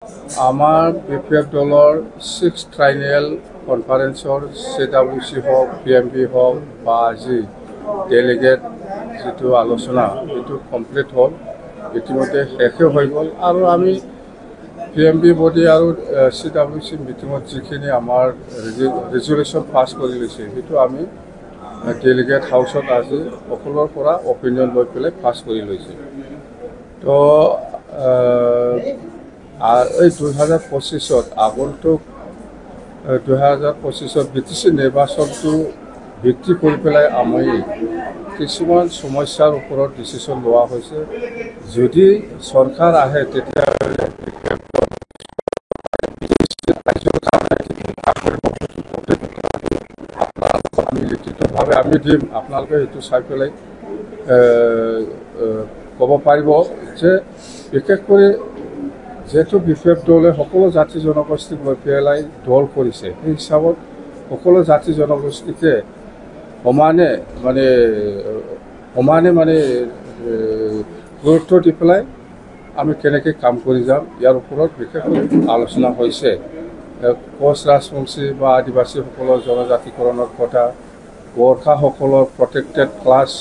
আমাৰ বিপিএফ দলৰ 6th ট্ৰাইনিয়েল কনফাৰেন্সৰ CWC হওক PMB হওক বা আজি ডেলিগেট যিটো আলোচনা সেইটো কমপ্লিট হ'ল ইতিমধ্যে শেষে হৈ গ'ল আৰু আমি PMB বডি আৰু CWC মিটিঙত যিখিনি আমাৰ ৰেজুলেশ্যন পাছ কৰি লৈছে সেইটো আমি ডেলিগেট হাউচত আজি সকলোৰ পৰা অপিনিয়ন লৈ পেলাই পাছ কৰি লৈছে। তো এই 2025 আগন্তুক 2025 BTC নিৰ্বাচনটো ভিত্তি কৰি পেলাই আমি কিছুমান সমস্যাৰ ওপৰত ডিচিশ্যন লোৱা হৈছে। যদি চৰকাৰ আহে তেতিয়াহ'লে আমি লিখিতভাৱে আমি দিম, আপোনালোকে সেইটো চাই পেলাই ক'ব পাৰিব যে বিশেষকৈ যেহেতু বিপিএফ দলে সকলো জাতি জনগোষ্ঠীক লৈ পেলাই দল কৰিছে, সেই হিচাপত সকলো জাতি জনগোষ্ঠীকে সমানে গুৰুত্ব দি পেলাই আমি কেনেকৈ কাম কৰি যাম ইয়াৰ ওপৰত বিশেষকৈ আলোচনা হৈছে। কোচ ৰাজবংশী বা আদিবাসীসকলৰ জনজাতিকৰণৰ কথা, গোৰ্খাসকলৰ প্ৰটেক্টেড ক্লাছ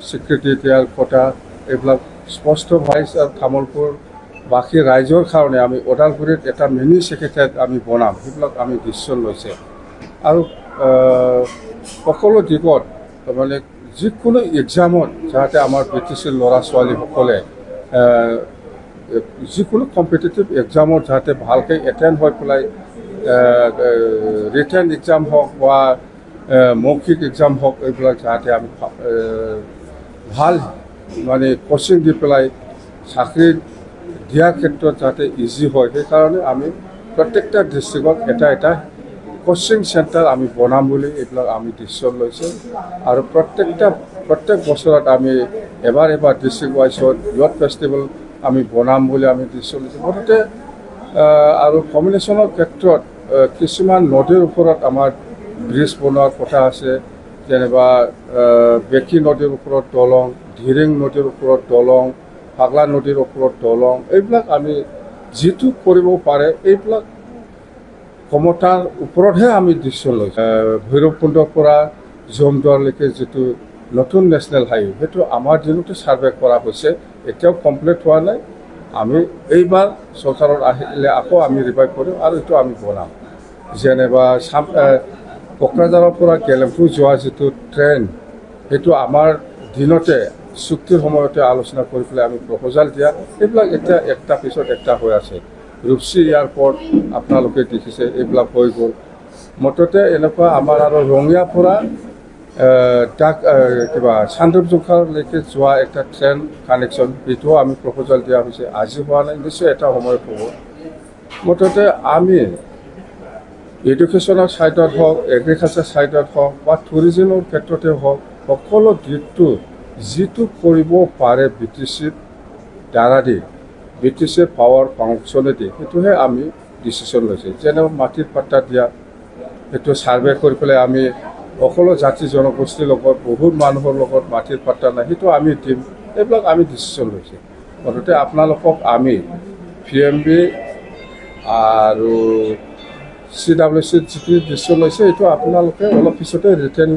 স্বীকৃতি দিয়াৰ কথা, এইবিলাক স্পষ্ট ভাইচ আৰু তামোলপুৰ বাকী ৰাইজৰ কাৰণে আমি ওদালগুৰিত এটা মিনি ছেক্ৰেটাৰিয়েট আমি বনাম, সেইবিলাক আমি ডিচিশ্যন লৈছে। আৰু সকলো দিশত যিকোনো এক্সামত যাতে আমাৰ BTCৰ ল'ৰা ছোৱালীসকলে যিকোনো কম্পিটিটিভ এক্সামত যাতে ভালকৈ এটেণ্ড হৈ পেলাই ৰিটেন এক্সাম হওক বা মৌখিক এক্সাম হওক এইবিলাক যাতে আমি ভাল কোচিং দি পেলাই চাকৰি দিয়াৰ ক্ষেত্ৰত যাতে ইজি হয়, সেইকাৰণে আমি প্ৰত্যেকটা ডিষ্ট্ৰিক্টত এটা কোচিং চেণ্টাৰ আমি বনাম বুলি এইবিলাক আমি ডিচিশ্যন লৈছোঁ। আৰু প্ৰত্যেক বছৰত আমি এবাৰ ডিষ্ট্ৰিক্ট ৱাইজত ইয়থ ফেষ্টিভেল আমি বনাম বুলি আমি ডিচিশ্যন লৈছোঁ। মুঠতে আৰু কমিউনিকেশ্যনৰ ক্ষেত্ৰত কিছুমান নদীৰ ওপৰত আমাৰ ব্ৰিজ বনোৱাৰ কথা আছে, যেনিবা বেকী নদীৰ ওপৰত দলং, ধিৰিং নদীৰ ওপৰত দলং, পাগলা নদীৰ ওপৰত দলং, এইবিলাক আমি যিটো কৰিব পাৰে এইবিলাক ক্ষমতাৰ ওপৰতহে আমি ডিচিশ্যন লৈছোঁ। ভৈৰৱকুণ্ডৰ পৰা জমদুৱাৰলৈকে যিটো নতুন নেশ্যনেল হাইৱে সেইটো আমাৰ দিনতে ছাৰ্ভে কৰা হৈছে, এতিয়াও কমপ্লিট হোৱা নাই। আমি এইবাৰ চৰকাৰত আহিলে আকৌ আমি ৰিভাইভ কৰিম আৰু এইটো আমি বনাম। যেনিবা কোকৰাঝাৰৰ পৰা গেলেমপুৰ যোৱা যিটো ট্ৰেইন সেইটো আমাৰ দিনতে চুক্তিৰ সময়তে আলোচনা কৰি পেলাই আমি প্ৰপ'জাল দিয়া, এইবিলাক এতিয়া একটা পিছত একটা হৈ আছে। ৰূপসী এয়াৰপৰ্ট আপোনালোকে দেখিছে, এইবিলাক হৈ গ'ল। মুঠতে এনেকুৱা আমাৰ আৰু ৰঙিয়াৰ পৰা চান্দুপজোখালৈকে যোৱা এটা ট্ৰেইন কানেকশ্যন সেইটোও আমি প্ৰপ'জাল দিয়া হৈছে, আজি হোৱা নাই, নিশ্চয় এটা সময়ত হ'ব। মুঠতে আমি এডুকেশ্যনৰ ছাইডত হওক, এগ্ৰিকালচাৰ ছাইডত হওক বা টুৰিজিমৰ ক্ষেত্ৰতে হওক, সকলো দিশটো যিটো কৰিব পাৰে BTCৰ দ্বাৰা দি BTCৰ পাৱাৰ ফাংচনেদি সেইটোহে আমি ডিচিশ্যন লৈছোঁ। যেনে মাটিৰ পাট্টা দিয়া, সেইটো ছাৰ্ভে কৰি পেলাই আমি সকলো জাতি জনগোষ্ঠীৰ লগত বহুত মানুহৰ লগত মাটিৰ পাট্টা নাই, সেইটো আমি দিম, এইবিলাক আমি ডিচিশ্যন লৈছোঁ। মুঠতে আপোনালোকক আমি PMB আৰু CWCৰ যিখিনি ডিচিশ্যন লৈছে এইটো আপোনালোকে অলপ পিছতে ৰিটেন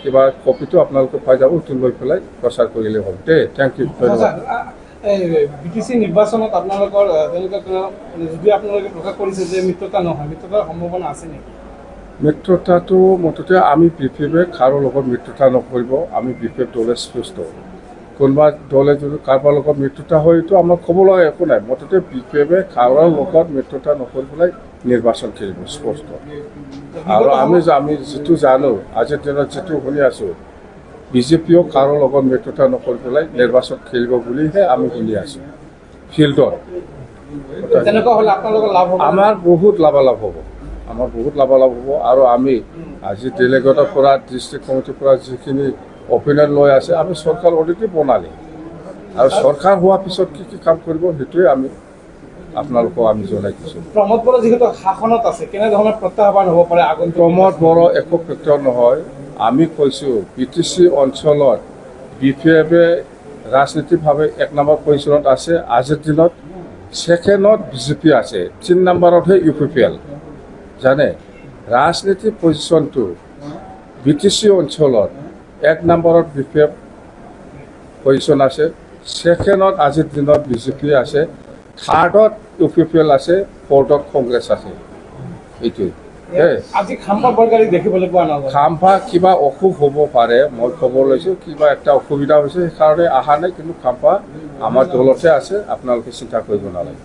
কিবা কপিটো আপোনালোকে পাই যাব, সেইটো লৈ পেলাই প্ৰচাৰ কৰিলে হ'ল। থেংক ইউ, ধন্যবাদ। BTC নিৰ্বাচনত আপোনালোকৰ যদি আপোনালোকে প্ৰকাশ কৰিছে যে মিত্ৰতা নহয়, মিত্ৰতাৰ সম্ভাৱনা আছে নেকি? মিত্ৰতাটো মুঠতে আমি BPF কাৰো লগত মিত্ৰতা নকৰিব, আমি BPF দলে স্পষ্ট। কোনোবা দলে যদি কাৰোবাৰ লগত মিত্ৰতা হয় এইটো আমাক ক'ব লগা একো নাই। মুঠতে BPF কাৰোবাৰ লগত মিত্ৰতা নকৰি পেলাই নিৰ্বাচন খেলিব স্পষ্ট। আৰু আমি যিটো জানো আজিৰ দিনত যিটো শুনি আছোঁ, BJPও কাৰো লগত মিত্ৰতা নকৰি পেলাই নিৰ্বাচন খেলিব বুলিহে আমি শুনি আছোঁ ফিল্ডত। আমাৰ বহুত লাভালাভ হ'ব, আৰু আমি আজি ডেলিগেটৰ পৰা ডিষ্ট্ৰিক্ট কমিটিৰ পৰা যিখিনি অপিনিয়ন লৈ আছে, আমি চৰকাৰ অলৰেডি বনালে আৰু চৰকাৰ হোৱাৰ পিছত কি কাম কৰিব সেইটোৱে আমি আপোনালোকক আমি জনাই দিছোঁ। প্ৰমোদ বড়ো যিহেতু শাসনত আছে, কেনেধৰণৰ প্ৰত্যাহ্বান হ'ব পাৰে? প্ৰমোদ বড়ো একো ফেক্টৰ নহয়। আমি কৈছোঁ BTC অঞ্চলত BPF ৰাজনীতিকভাৱে 1 নম্বৰ পজিশ্যনত আছে। আজিৰ দিনত ছেকেণ্ডত বিজেপি আছে, 3 নম্বৰতহে UPPL। জানে ৰাজনীতিৰ পজিশ্যনটো BTC অঞ্চলত 1 নম্বৰত BPF পজিশ্যন আছে, ছেকেণ্ডত আজিৰ দিনত বিজেপি আছে, থাৰ্ডত UPPL আছে, ফ'ৰ্থত কংগ্ৰেছ আছে। এইটোৱে আজি খাম্পা বৰগাড়ী দেখিবলৈ পোৱা নাযায়। খাম্পা কিবা অসুখ হ'ব পাৰে, মই খবৰ লৈছোঁ কিবা এটা অসুবিধা হৈছে, সেইকাৰণে অহা নাই। কিন্তু খাম্পা আমাৰ দলতে আছে, আপোনালোকে চিন্তা কৰিব নালাগে।